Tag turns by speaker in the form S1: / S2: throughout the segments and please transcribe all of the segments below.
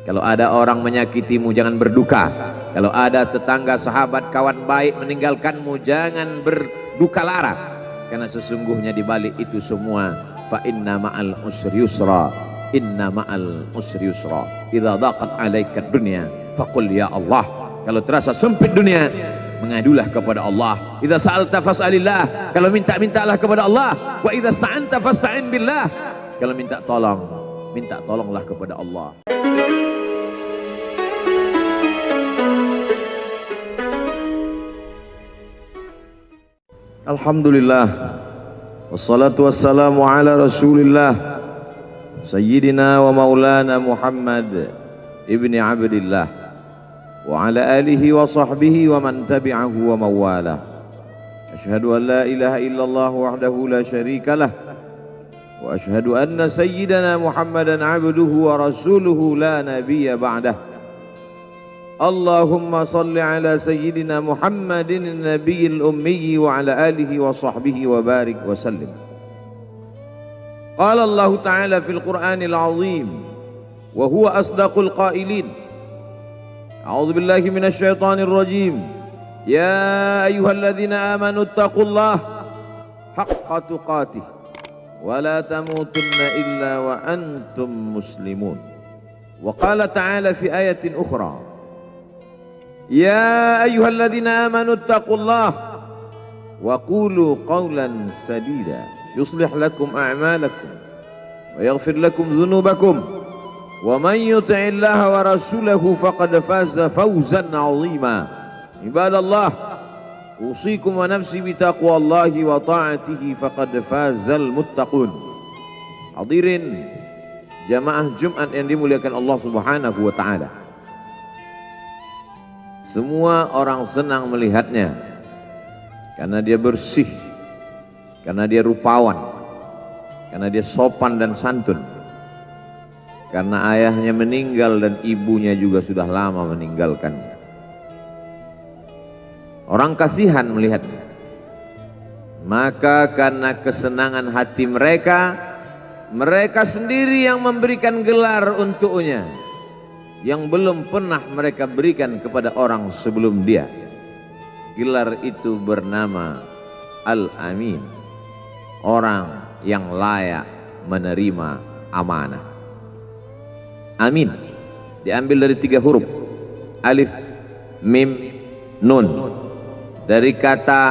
S1: Kalau ada orang menyakitimu, jangan berduka. Kalau ada tetangga, sahabat, kawan baik meninggalkanmu, jangan berduka lara. Karena sesungguhnya di balik itu semua, fa inna ma'al usri yusra, inna ma'al usri yusra. Idza daqat 'alaika dunya faqul ya Allah. Kalau terasa sempit dunia, mengadulah kepada Allah. Idza sa'alta fas'alillah. Kalau minta-mintalah kepada Allah. Wa idza sta'anta fasta'in billah. Kalau minta tolong, minta tolonglah kepada Allah. Alhamdulillah, wassalatu wassalamu ala rasulillah Sayyidina wa maulana Muhammad ibni Abdillah wa ala alihi wa sahbihi wa man tabi'ahu wa mawalah. Ashhadu an la ilaha illallah wahdahu la syarika lah wa ashhadu anna sayyidana Muhammadan abduhu wa rasuluhu la nabiyya ba'dah. Allahumma salli ala sayyidina Muhammadin nabiyil ummi wa ala alihi wa sahbihi wa barik wa sallim. Qala Allah Ta'ala fil Qur'anil azim wa huwa asdaqul qailin. A'udzu billahi minasy syaithanir rajim. Ya ayyuhalladzina amanu taqullaha haqqa tuqatih wa la tamutunna illa wa antum muslimun. Wa qala ta'ala fi ayatin ukhra. Ya ayyuhalladzina amanu taqullaha wa qulu qawlan sadida yuslih lakum a'malakum wa yaghfir lakum dhunubakum wa man yuti'illaha wa rasulahu faqad faza fawzan 'azima. Ibadallah, usikum wa nafsi bi taqwallahi wa ta'atihi faqad fazal muttaqun. Hadirin jamaah Jumat yang dimuliakan Allah Subhanahu wa taala. Semua orang senang melihatnya karena dia bersih, karena dia rupawan, karena dia sopan dan santun, karena ayahnya meninggal dan ibunya juga sudah lama meninggalkannya. Orang kasihan melihatnya, maka karena kesenangan hati mereka, mereka sendiri yang memberikan gelar untuknya yang belum pernah mereka berikan kepada orang sebelum dia. Gelar itu bernama Al-Amin, orang yang layak menerima amanah. Amin diambil dari 3 huruf, alif, mim, nun. Dari kata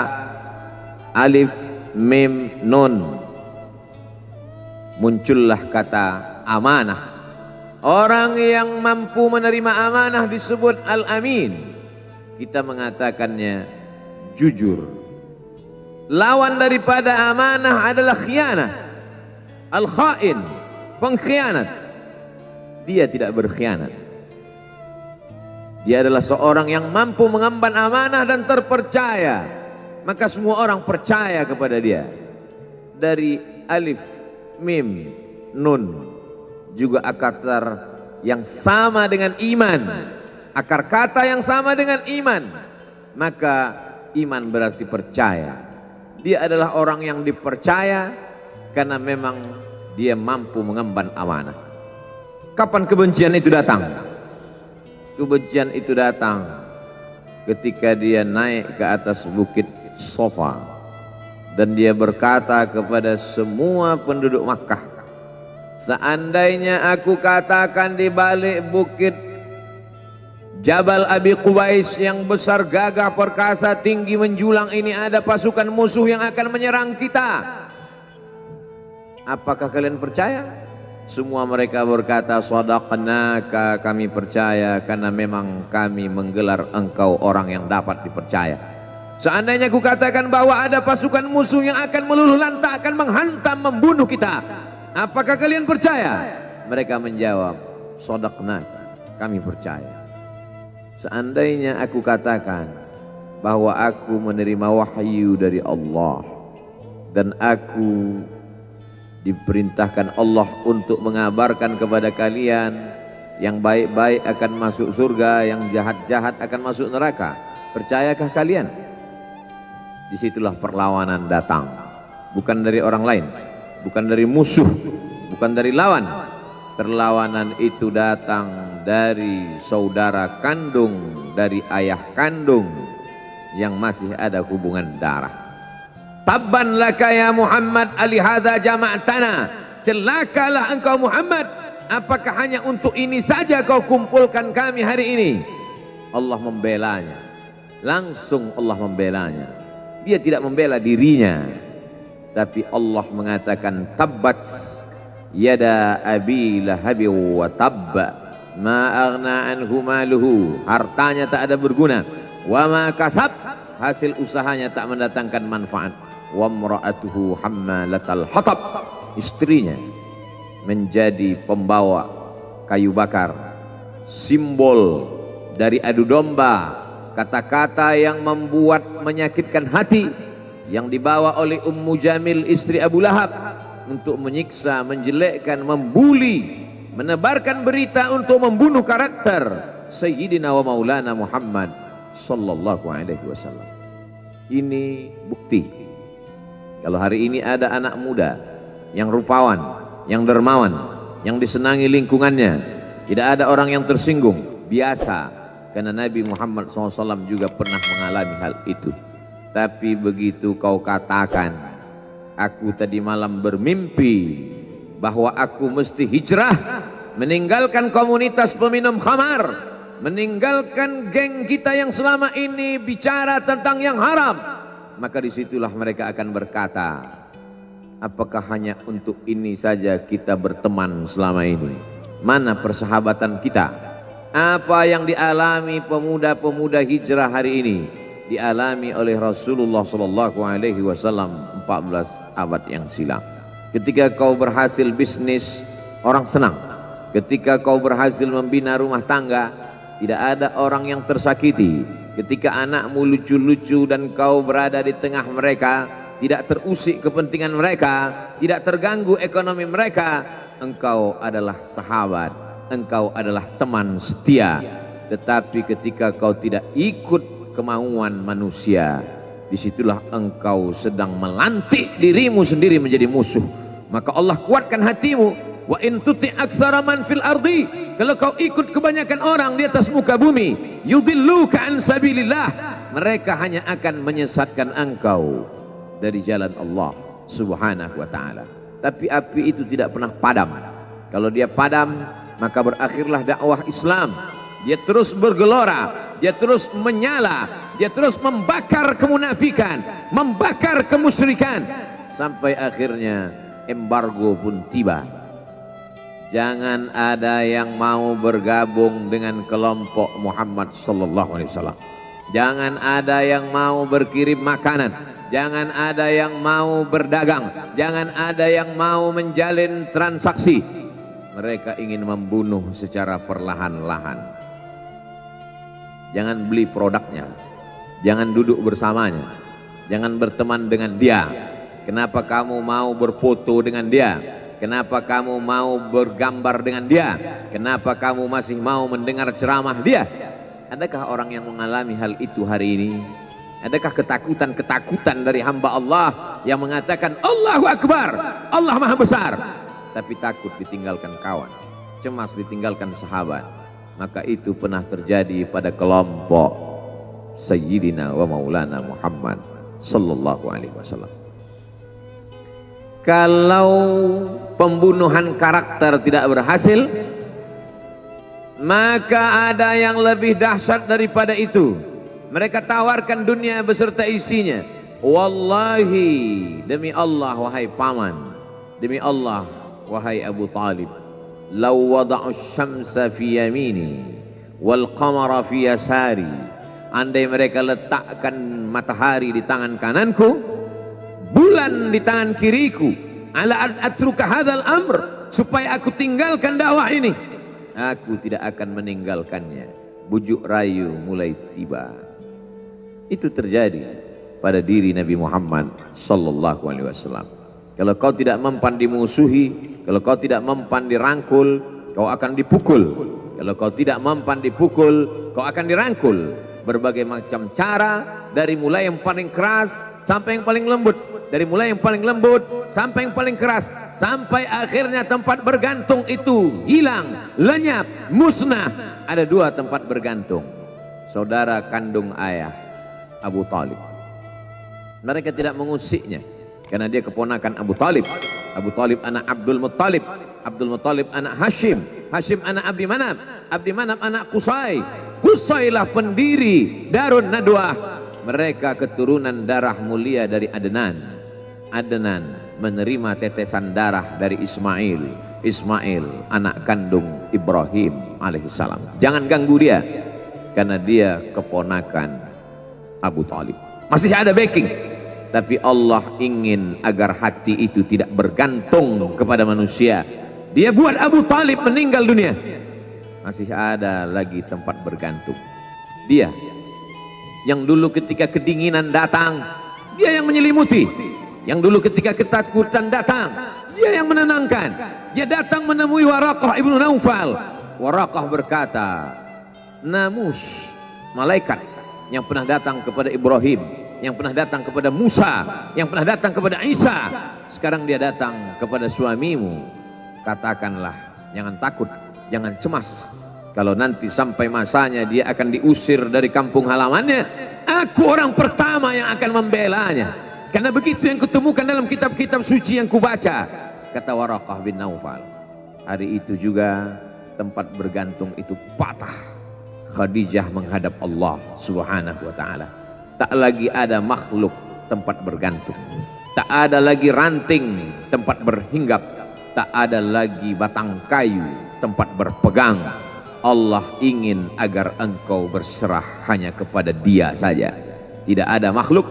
S1: alif, mim, nun muncullah kata amanah. Orang yang mampu menerima amanah disebut Al-Amin. Kita mengatakannya jujur. Lawan daripada amanah adalah khianah. Al-Khain, pengkhianat. Dia tidak berkhianat. Dia adalah seorang yang mampu mengemban amanah dan terpercaya. Maka semua orang percaya kepada dia. Dari alif, mim, nun juga akar yang sama dengan iman, akar kata yang sama dengan iman, maka iman berarti percaya. Dia adalah orang yang dipercaya karena memang dia mampu mengemban amanah. Kapan kebencian itu datang? Kebencian itu datang ketika dia naik ke atas bukit Safa dan dia berkata kepada semua penduduk Makkah, seandainya aku katakan di balik bukit Jabal Abi Qubais yang besar, gagah, perkasa, tinggi, menjulang ini ada pasukan musuh yang akan menyerang kita, apakah kalian percaya? Semua mereka berkata, shadaqnaka, kami percaya karena memang kami menggelar engkau orang yang dapat dipercaya. Seandainya aku katakan bahwa ada pasukan musuh yang akan meluluh lantakkan, menghantam, membunuh kita, apakah kalian percaya? Mereka menjawab, shadaqnaka, kami percaya. Seandainya aku katakan bahwa aku menerima wahyu dari Allah dan aku diperintahkan Allah untuk mengabarkan kepada kalian yang baik-baik akan masuk surga, yang jahat-jahat akan masuk neraka, percayakah kalian? Disitulah perlawanan datang, bukan dari orang lain, bukan dari musuh, bukan dari lawan. Perlawanan itu datang dari saudara kandung, dari ayah kandung yang masih ada hubungan darah. Tabban laka ya Muhammad alihadza jama'tana. Celakalah engkau Muhammad, apakah hanya untuk ini saja kau kumpulkan kami hari ini? Allah membelanya. Langsung Allah membelanya. Dia tidak membela dirinya, tapi Allah mengatakan tabbat yada abi lahabi wa tabba ma aghna anhu maluhu. Hartanya tak ada berguna. Wa ma kasab, hasil usahanya tak mendatangkan manfaat. Wa imra'atuhu hammalatal hatab, istrinya menjadi pembawa kayu bakar, simbol dari adu domba, kata-kata yang membuat menyakitkan hati yang dibawa oleh Ummu Jamil istri Abu Lahab untuk menyiksa, menjelekkan, membuli, menebarkan berita untuk membunuh karakter Sayyidina wa Maulana Muhammad sallallahu alaihi wasallam. Ini bukti kalau hari ini ada anak muda yang rupawan, yang dermawan, yang disenangi lingkungannya, tidak ada orang yang tersinggung, biasa, karena Nabi Muhammad SAW juga pernah mengalami hal itu. Tapi begitu kau katakan, aku tadi malam bermimpi bahwa aku mesti hijrah, meninggalkan komunitas peminum khamar, meninggalkan geng kita yang selama ini bicara tentang yang haram, maka disitulah mereka akan berkata, apakah hanya untuk ini saja kita berteman selama ini? Mana persahabatan kita? Apa yang dialami pemuda-pemuda hijrah hari ini dialami oleh Rasulullah sallallahu alaihi wasallam 14 abad yang silam. Ketika kau berhasil bisnis, orang senang. Ketika kau berhasil membina rumah tangga, tidak ada orang yang tersakiti. Ketika anakmu lucu-lucu dan kau berada di tengah mereka, tidak terusik kepentingan mereka, tidak terganggu ekonomi mereka, engkau adalah sahabat, engkau adalah teman setia. Tetapi ketika kau tidak ikut kemauan manusia, disitulah engkau sedang melantik dirimu sendiri menjadi musuh. Maka Allah kuatkan hatimu. Wa in tuti' aktsara man fil ardi, kalau kau ikut kebanyakan orang di atas muka bumi, yudilluka an sabilillah, mereka hanya akan menyesatkan engkau dari jalan Allah subhanahu wa ta'ala. Tapi api itu tidak pernah padam. Kalau dia padam, maka berakhirlah dakwah Islam. Dia terus bergelora, dia terus menyala, dia terus membakar kemunafikan, membakar kemusyrikan, sampai akhirnya embargo pun tiba. Jangan ada yang mau bergabung dengan kelompok Muhammad sallallahu alaihi wasallam. Jangan ada yang mau berkirim makanan. Jangan ada yang mau berdagang. Jangan ada yang mau menjalin transaksi. Mereka ingin membunuh secara perlahan-lahan. Jangan beli produknya. Jangan duduk bersamanya. Jangan berteman dengan dia. Kenapa kamu mau berfoto dengan dia? Kenapa kamu mau bergambar dengan dia? Kenapa kamu masih mau mendengar ceramah dia? Adakah orang yang mengalami hal itu hari ini? Adakah ketakutan-ketakutan dari hamba Allah yang mengatakan Allahu Akbar, Allah Maha Besar, tapi takut ditinggalkan kawan, cemas ditinggalkan sahabat? Maka itu pernah terjadi pada kelompok Sayyidina wa Maulana Muhammad sallallahu alaihi wasallam. Kalau pembunuhan karakter tidak berhasil, maka ada yang lebih dahsyat daripada itu. Mereka tawarkan dunia beserta isinya. Wallahi, demi Allah wahai paman, demi Allah wahai Abu Talib, law wada'u syamsa fi yamini wal qamara fi yasari, andai mereka letakkan matahari di tangan kananku, bulan di tangan kiriku, ala an atruka hadzal amr, supaya aku tinggalkan dakwah ini, aku tidak akan meninggalkannya. Bujuk rayu mulai tiba. Itu terjadi pada diri Nabi Muhammad sallallahu alaihi wasallam. Kalau kau tidak mempan dimusuhi, kalau kau tidak mempan dirangkul, kau akan dipukul. Kalau kau tidak mempan dipukul, kau akan dirangkul. Berbagai macam cara, dari mulai yang paling keras sampai yang paling lembut, dari mulai yang paling lembut sampai yang paling keras, sampai akhirnya tempat bergantung itu hilang, lenyap, musnah. Ada dua tempat bergantung, saudara kandung ayah Abu Talib. Mereka tidak mengusiknya karena dia keponakan Abu Talib. Abu Talib anak Abdul Muttalib, Abdul Muttalib anak Hashim, Hashim anak Abdi Manaf, Abdi Manaf anak Qusay, Qusaylah pendiri Darun Nadwah. Mereka keturunan darah mulia dari Adnan. Adnan menerima tetesan darah dari Ismail. Ismail anak kandung Ibrahim alaihissalam. Jangan ganggu dia karena dia keponakan Abu Talib. Masih ada backing, tapi Allah ingin agar hati itu tidak bergantung kepada manusia. Dia buat Abu Talib meninggal dunia, masih ada lagi tempat bergantung. Dia yang dulu ketika kedinginan datang, dia yang menyelimuti. Yang dulu ketika ketakutan datang, dia yang menenangkan. Dia datang menemui Waraqah ibnu Naufal. Waraqah berkata, Namus, malaikat yang pernah datang kepada Ibrahim, yang pernah datang kepada Musa, yang pernah datang kepada Isa, sekarang dia datang kepada suamimu. Katakanlah, jangan takut, jangan cemas. Kalau nanti sampai masanya dia akan diusir dari kampung halamannya, aku orang pertama yang akan membelanya. Karena begitu yang kutemukan dalam kitab-kitab suci yang kubaca, kata Waraqah bin Naufal. Hari itu juga tempat bergantung itu patah. Khadijah menghadap Allah subhanahu wa ta'ala. Tak lagi ada makhluk tempat bergantung, tak ada lagi ranting tempat berhinggap, tak ada lagi batang kayu tempat berpegang. Allah ingin agar engkau berserah hanya kepada Dia saja. Tidak ada makhluk.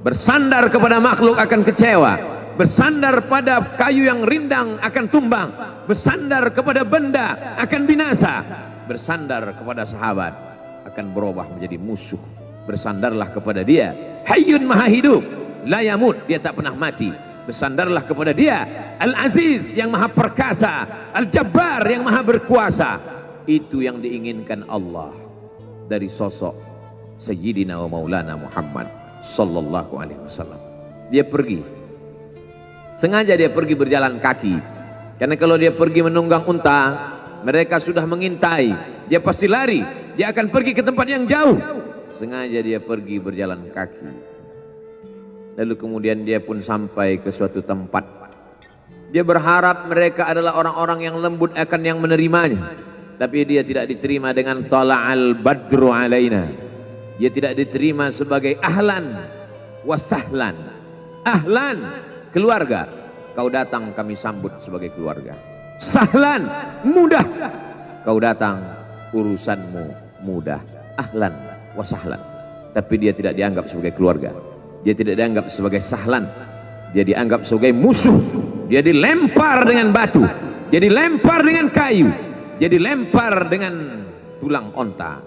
S1: Bersandar kepada makhluk akan kecewa, bersandar pada kayu yang rindang akan tumbang, bersandar kepada benda akan binasa, bersandar kepada sahabat akan berubah menjadi musuh. Bersandarlah kepada Dia, Hayyun Maha Hidup, la yamut, Dia tak pernah mati. Bersandarlah kepada Dia, Al-Aziz yang Maha Perkasa, Al-Jabbar yang Maha Berkuasa. Itu yang diinginkan Allah dari sosok Sayyidina wa Maulana Muhammad sallallahu alaihi wasallam. Dia pergi, sengaja dia pergi berjalan kaki, karena kalau dia pergi menunggang unta, mereka sudah mengintai, dia pasti lari, dia akan pergi ke tempat yang jauh. Sengaja dia pergi berjalan kaki. Lalu kemudian dia pun sampai ke suatu tempat. Dia berharap mereka adalah orang-orang yang lembut akan yang menerimanya, tapi dia tidak diterima dengan tala'al badru alaina. Dia tidak diterima sebagai ahlan wasahlan. Ahlan, keluarga, kau datang kami sambut sebagai keluarga. Sahlan, mudah, kau datang urusanmu mudah. Ahlan wasahlan. Tapi dia tidak dianggap sebagai keluarga, dia tidak dianggap sebagai sahlan, dia dianggap sebagai musuh. Dia dilempar dengan batu, dia dilempar dengan kayu, dia dilempar dengan tulang onta.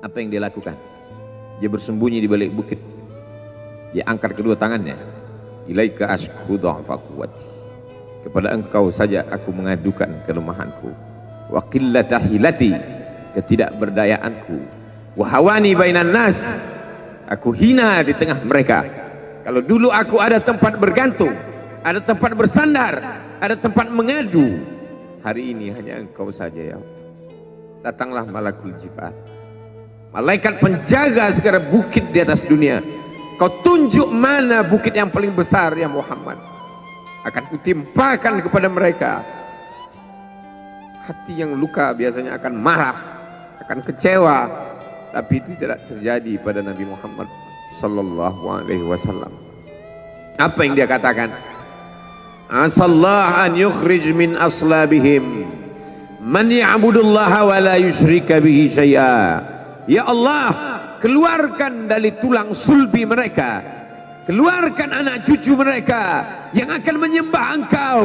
S1: Apa yang dia lakukan? Dia bersembunyi di balik bukit. Dia angkat kedua tangannya. Ilaika ashku dha'fa quwwati. Kepada engkau saja aku mengadukan kelemahanku. Wa qillata hilati, ketidakberdayaanku. Wa hawani bainan nas, aku hina di tengah mereka. Kalau dulu aku ada tempat bergantung, ada tempat bersandar, ada tempat mengadu, hari ini hanya engkau saja ya. Datanglah malakul jibal, malaikat penjaga segala bukit di atas dunia. Kau tunjuk mana bukit yang paling besar ya Muhammad, akan kutimpakan kepada mereka. Hati yang luka biasanya akan marah, akan kecewa, tapi itu tidak terjadi pada Nabi Muhammad sallallahu alaihi wasallam. Apa yang dia katakan? Asallah an yukhrij min aslabihim man ya'budullaha wa la yusyrika bihi syai'a. Ya Allah, keluarkan dari tulang sulbi mereka, keluarkan anak cucu mereka yang akan menyembah engkau.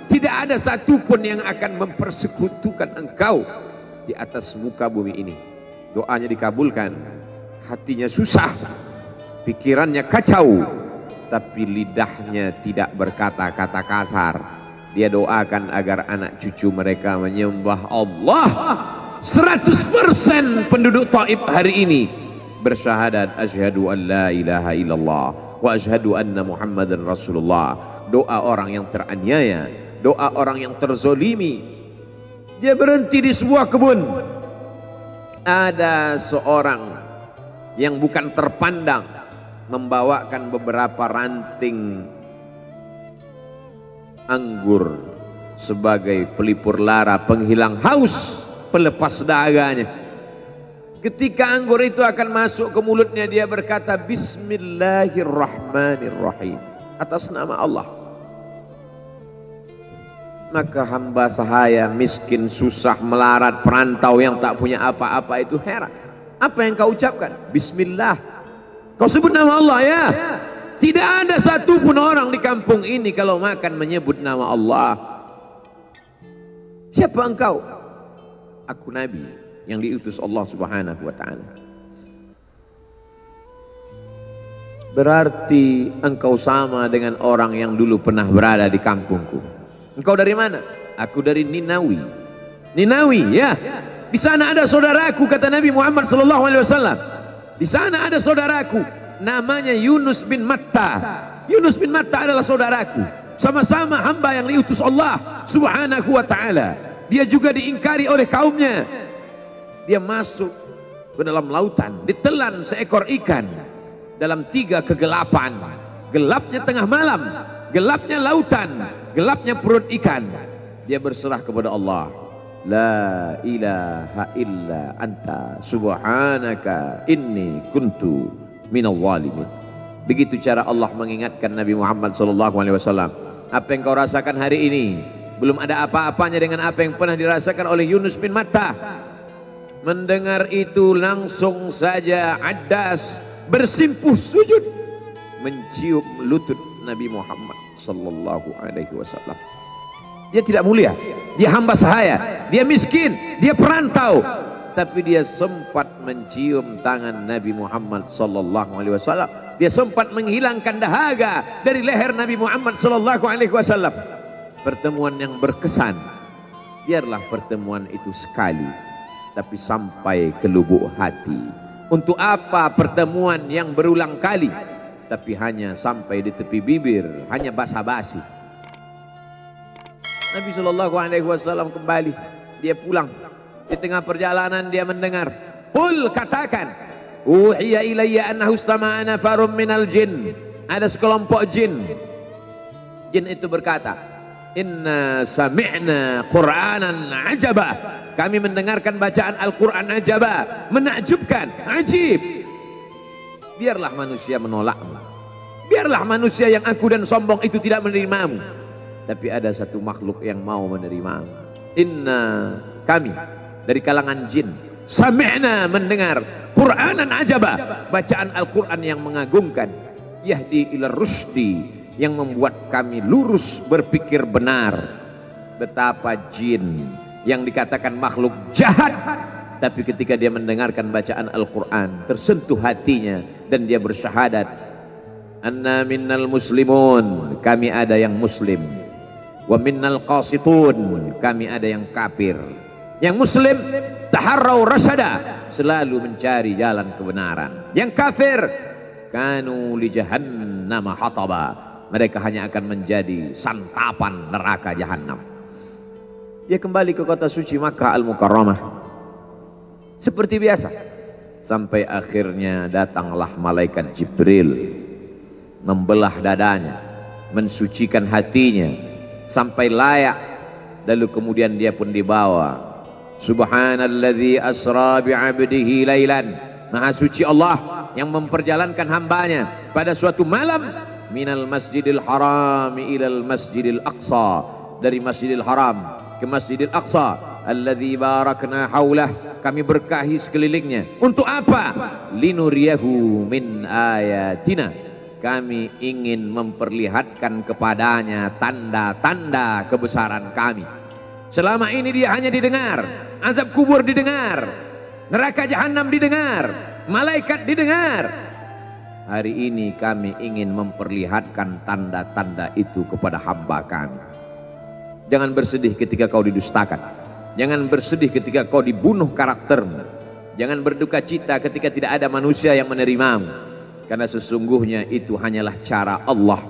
S1: Tidak ada satupun yang akan mempersekutukan engkau di atas muka bumi ini. Doanya dikabulkan, hatinya susah, pikirannya kacau, tapi lidahnya tidak berkata-kata kasar. Dia doakan agar anak cucu mereka menyembah Allah. 100% penduduk Taif hari ini bersyahadat asyhadu an la ilaha illallah wa asyhadu anna Muhammadan Rasulullah. Doa orang yang teraniaya, doa orang yang terzolimi. Dia berhenti di sebuah kebun. Ada seorang yang bukan terpandang membawakan beberapa ranting anggur sebagai pelipur lara, penghilang haus, pelepas dahaganya. Ketika anggur itu akan masuk ke mulutnya, dia berkata Bismillahirrahmanirrahim, atas nama Allah. Maka hamba sahaya miskin, susah, melarat, perantau yang tak punya apa-apa itu heran. Apa yang kau ucapkan? Bismillah. Kau sebut nama Allah ya. Tidak ada satupun orang di kampung ini kalau makan menyebut nama Allah. Siapa engkau? Aku Nabi yang diutus Allah Subhanahu wa ta'ala. Berarti engkau sama dengan orang yang dulu pernah berada di kampungku. Engkau dari mana? Aku dari Ninawi. Ninawi ya. Di sana ada saudaraku, kata Nabi Muhammad sallallahu alaihi wasallam. Di sana ada saudaraku namanya Yunus bin Matta. Yunus bin Matta adalah saudaraku. Sama-sama hamba yang diutus Allah Subhanahu wa ta'ala. Dia juga diingkari oleh kaumnya. Dia masuk ke dalam lautan, ditelan seekor ikan dalam 3 kegelapan. Gelapnya tengah malam, gelapnya lautan, gelapnya perut ikan. Dia berserah kepada Allah. La ilaha illa anta subhanaka inni kuntu minal zalimin. Begitu cara Allah mengingatkan Nabi Muhammad SAW. Apa yang kau rasakan hari ini belum ada apa-apanya dengan apa yang pernah dirasakan oleh Yunus bin Matta. Mendengar itu langsung saja Addas bersimpuh sujud mencium lutut Nabi Muhammad sallallahu alaihi wasallam. Dia tidak mulia, dia hamba sahaya, dia miskin, dia perantau, tapi dia sempat mencium tangan Nabi Muhammad sallallahu alaihi wasallam. Dia sempat menghilangkan dahaga dari leher Nabi Muhammad sallallahu alaihi wasallam. Pertemuan yang berkesan. Biarlah pertemuan itu sekali, tapi sampai ke lubuk hati. Untuk apa pertemuan yang berulang kali, tapi hanya sampai di tepi bibir, hanya basa-basi. Nabi SAW kembali, dia pulang. Di tengah perjalanan dia mendengar, qul, katakan, uhiya ilayya annahu istama'ana farum minal jin. Ada sekelompok jin. Jin itu berkata, inna sami'na qur'anan ajaba. Kami mendengarkan bacaan Al-Quran ajaba, menakjubkan, ajib. Biarlah manusia menolakmu, biarlah manusia yang aku dan sombong itu tidak menerimamu, tapi ada satu makhluk yang mau menerimamu. Inna, kami dari kalangan jin, sami'na, mendengar Qur'anan ajaba, bacaan Al-Quran yang mengagumkan, yahdi ila rusdi, yang membuat kami lurus berpikir benar. Betapa jin yang dikatakan makhluk jahat, tapi ketika dia mendengarkan bacaan Al-Quran tersentuh hatinya dan dia bersyahadat, anna minnal muslimun, kami ada yang muslim, wa minnal qasitun, kami ada yang kafir. Yang muslim taharrau rasyada, selalu mencari jalan kebenaran. Yang kafir kanu li jahannam hataba, mereka hanya akan menjadi santapan neraka jahanam. Dia kembali ke kota suci Makkah Al-Mukarramah seperti biasa, sampai akhirnya datanglah malaikat Jibril membelah dadanya, mensucikan hatinya sampai layak, lalu kemudian dia pun dibawa. Subhanalladzi asra bi'abdihi lailan, maha suci Allah yang memperjalankan hambanya pada suatu malam, minal masjidil haram ilal masjidil aqsa, dari masjidil haram ke Masjidil Aqsa, alladzi barakna haulah, kami berkahi sekelilingnya. Untuk apa? Linuriyahu min ayatina, kami ingin memperlihatkan kepadanya tanda-tanda kebesaran kami. Selama ini dia hanya didengar, azab kubur didengar, neraka jahanam didengar, malaikat didengar. Hari ini kami ingin memperlihatkan tanda-tanda itu kepada hamba kami. Jangan bersedih ketika kau didustakan, jangan bersedih ketika kau dibunuh karaktermu, jangan berduka cita ketika tidak ada manusia yang menerimamu. karena sesungguhnya itu hanyalah cara Allah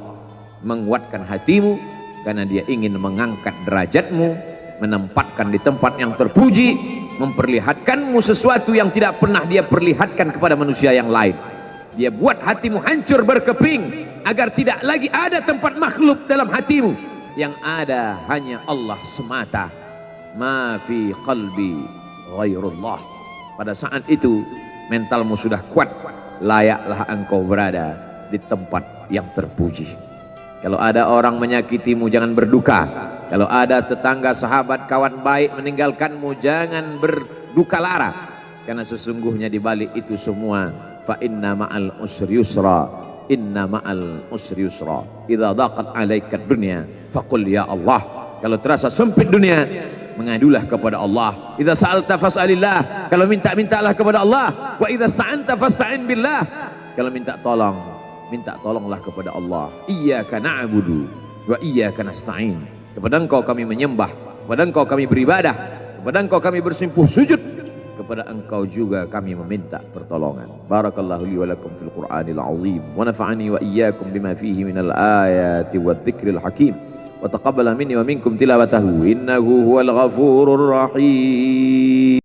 S1: menguatkan hatimu, karena dia ingin mengangkat derajatmu, menempatkan di tempat yang terpuji, memperlihatkanmu sesuatu yang tidak pernah dia perlihatkan kepada manusia yang lain. Dia buat hatimu hancur berkeping agar tidak lagi ada tempat makhluk dalam hatimu, yang ada hanya Allah semata. Ma fi qalbi ghairullah. Pada saat itu mentalmu sudah kuat, layaklah engkau berada di tempat yang terpuji. Kalau ada orang menyakitimu, jangan berduka. Kalau ada tetangga, sahabat, kawan baik meninggalkanmu, jangan berduka lara, karena sesungguhnya di balik itu semua, fa inna ma'al usri yusra, inna ma'al usri yusra. Idza daqat 'alaika dunya faqul ya Allah. Kalau terasa sempit dunia, mengadulah kepada Allah. Idza sa'alta fas'alillah, kalau minta-mintalah kepada Allah. Wa idza sta'anta fasta'in billah, kalau minta tolong, minta tolonglah kepada Allah. Iyyaka na'budu wa iyyaka nasta'in. Kepada Engkau kami menyembah, kepada Engkau kami beribadah, kepada Engkau kami bersimpuh sujud, kepada Engkau juga kami meminta pertolongan. Barakallahu li wa lakum fil Qur'anil azim, wa nafa'ani wa iyyakum bima fihi minal ayati wadh-dhikril hakim. Wa taqabbala minni wa minkum tilawatahu innahu huwal ghafurur rahim.